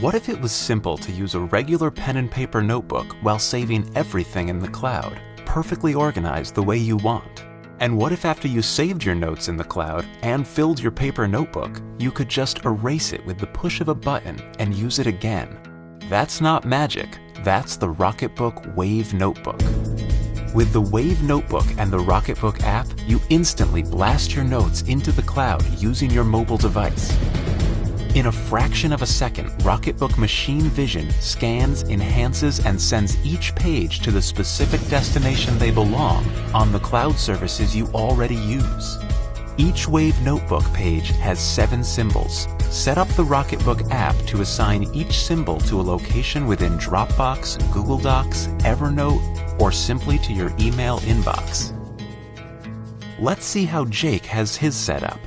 What if it was simple to use a regular pen and paper notebook while saving everything in the cloud, perfectly organized the way you want? And what if after you saved your notes in the cloud and filled your paper notebook, you could just erase it with the push of a button and use it again? That's not magic, that's the Rocketbook Wave Notebook. With the Wave Notebook and the Rocketbook app, you instantly blast your notes into the cloud using your mobile device. In a fraction of a second, Rocketbook Machine Vision scans, enhances, and sends each page to the specific destination they belong on the cloud services you already use. Each Wave Notebook page has 7 symbols. Set up the Rocketbook app to assign each symbol to a location within Dropbox, Google Docs, Evernote, or simply to your email inbox. Let's see how Jake has his set up.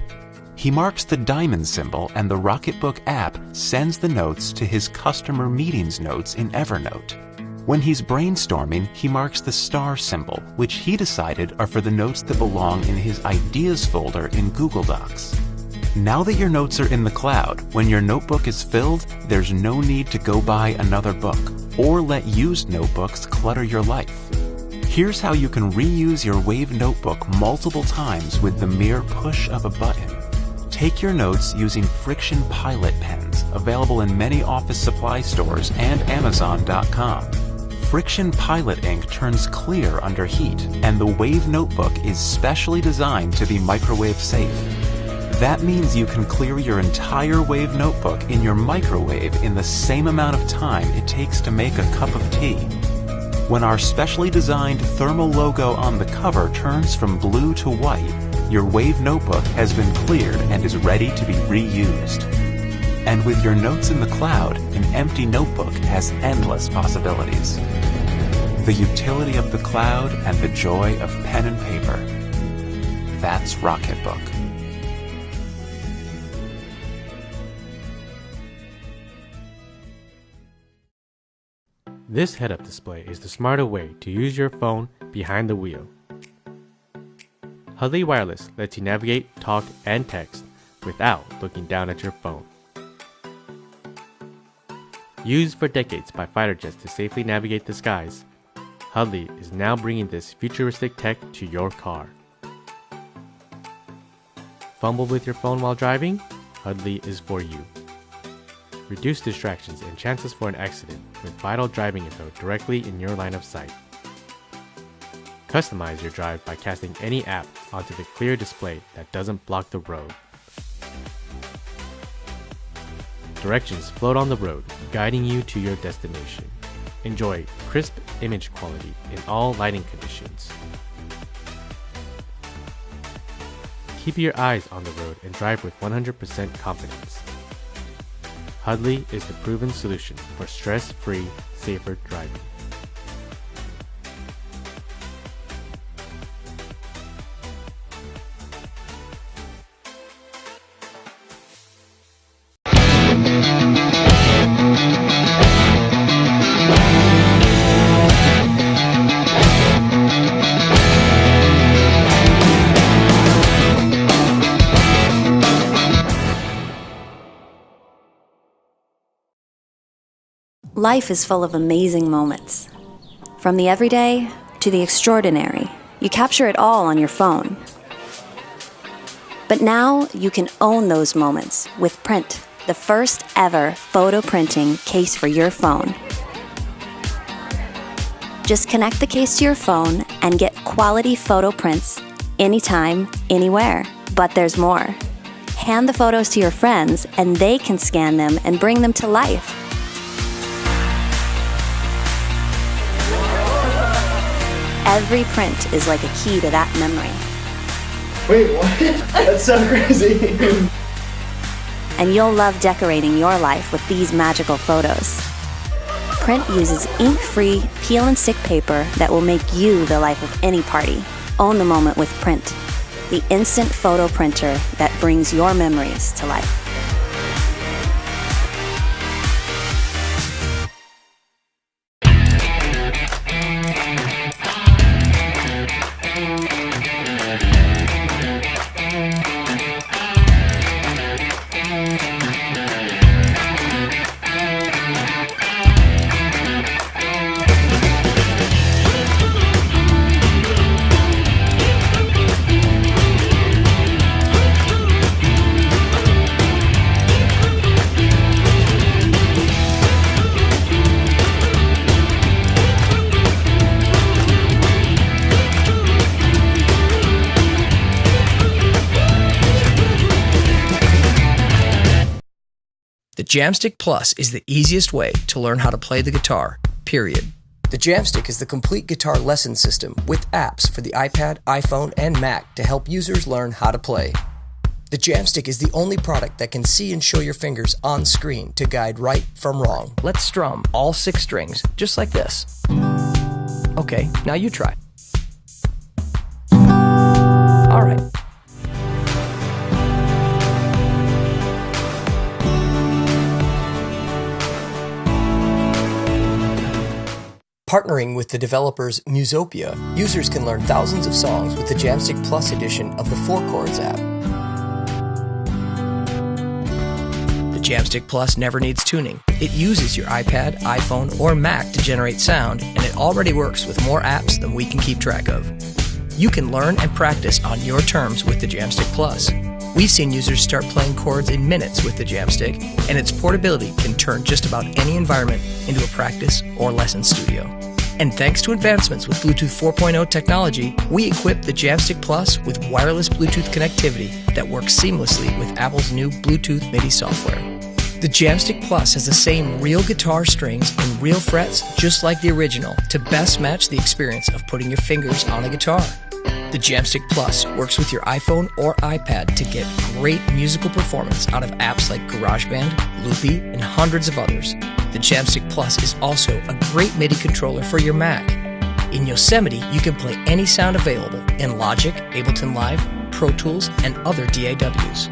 He marks the diamond symbol and the Rocketbook app sends the notes to his customer meetings notes in Evernote. When he's brainstorming, he marks the star symbol, which he decided are for the notes that belong in his ideas folder in Google Docs. Now that your notes are in the cloud, when your notebook is filled, there's no need to go buy another book or let used notebooks clutter your life. Here's how you can reuse your Wave Notebook multiple times with the mere push of a button. Take your notes using Friction Pilot pens, available in many office supply stores and Amazon.com. Friction Pilot ink turns clear under heat, and the Wave Notebook is specially designed to be microwave safe. That means you can clear your entire Wave Notebook in your microwave in the same amount of time it takes to make a cup of tea. When our specially designed thermal logo on the cover turns from blue to white, your Wave Notebook has been cleared and is ready to be reused. And with your notes in the cloud, an empty notebook has endless possibilities. The utility of the cloud and the joy of pen and paper. That's Rocketbook. This head-up display is the smarter way to use your phone behind the wheel. Hudley Wireless lets you navigate, talk, and text without looking down at your phone. Used for decades by fighter jets to safely navigate the skies, Hudley is now bringing this futuristic tech to your car. Fumble with your phone while driving? Hudley is for you. Reduce distractions and chances for an accident with vital driving info directly in your line of sight. Customize your drive by casting any app onto the clear display that doesn't block the road. Directions float on the road, guiding you to your destination. Enjoy crisp image quality in all lighting conditions. Keep your eyes on the road and drive with 100% confidence. Hudley is the proven solution for stress-free, safer driving. Life is full of amazing moments. From the everyday to the extraordinary, you capture it all on your phone. But now you can own those moments with Print, the first ever photo printing case for your phone. Just connect the case to your phone and get quality photo prints anytime, anywhere. But there's more. Hand the photos to your friends and they can scan them and bring them to life. Every print is like a key to that memory. Wait, what? That's so crazy. And you'll love decorating your life with these magical photos. Print uses ink-free peel and stick paper that will make you the life of any party. Own the moment with Print, the instant photo printer that brings your memories to life. Jamstick Plus is the easiest way to learn how to play the guitar, period. The Jamstick is the complete guitar lesson system with apps for the iPad, iPhone, and Mac to help users learn how to play. The Jamstick is the only product that can see and show your fingers on screen to guide right from wrong. Let's strum all 6 strings, just like this. Okay, now you try. All right. Partnering with the developers Musopia, users can learn thousands of songs with the Jamstick Plus edition of the 4Chords app. The Jamstick Plus never needs tuning. It uses your iPad, iPhone, or Mac to generate sound, and it already works with more apps than we can keep track of. You can learn and practice on your terms with the Jamstick Plus. We've seen users start playing chords in minutes with the Jamstick, and its portability can turn just about any environment into a practice or lesson studio. And thanks to advancements with Bluetooth 4.0 technology, we equip the Jamstick Plus with wireless Bluetooth connectivity that works seamlessly with Apple's new Bluetooth MIDI software. The Jamstick Plus has the same real guitar strings and real frets just like the original to best match the experience of putting your fingers on a guitar. The Jamstick Plus works with your iPhone or iPad to get great musical performance out of apps like GarageBand, Loopy, and hundreds of others. The Jamstick Plus is also a great MIDI controller for your Mac. In Yosemite, you can play any sound available in Logic, Ableton Live, Pro Tools, and other DAWs.